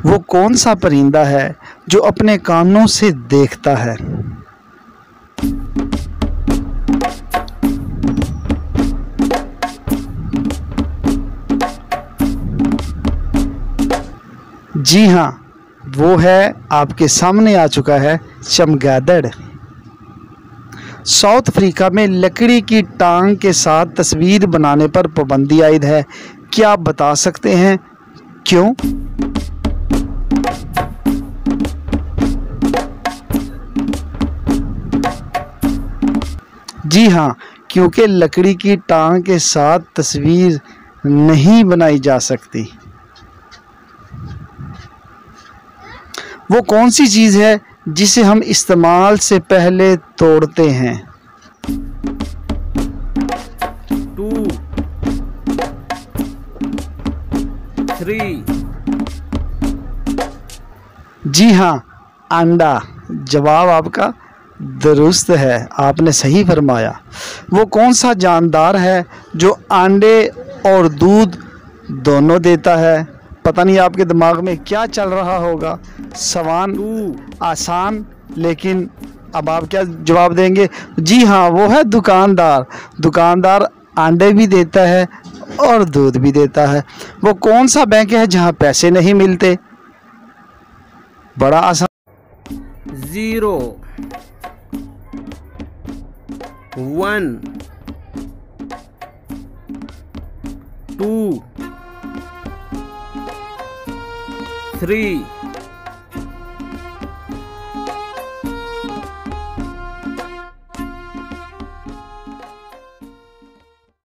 वो कौन सा परिंदा है जो अपने कानों से देखता है? जी हाँ, वो है, आपके सामने आ चुका है, चमगादड़। साउथ अफ्रीका में लकड़ी की टांग के साथ तस्वीर बनाने पर पाबंदी आयद है। क्या आप बता सकते हैं क्यों? जी हाँ, क्योंकि लकड़ी की टांग के साथ तस्वीर नहीं बनाई जा सकती। वो कौन सी चीज़ है जिसे हम इस्तेमाल से पहले तोड़ते हैं? 2 3 जी हाँ, अंडा। जवाब आपका दुरुस्त है, आपने सही फरमाया। वो कौन सा जानदार है जो अंडे और दूध दोनों देता है? पता नहीं आपके दिमाग में क्या चल रहा होगा। सवाल 2 आसान, लेकिन अब आप क्या जवाब देंगे? जी हाँ, वो है दुकानदार। दुकानदार अंडे भी देता है और दूध भी देता है। वो कौन सा बैंक है जहाँ पैसे नहीं मिलते? बड़ा आसान। 0 1 2 3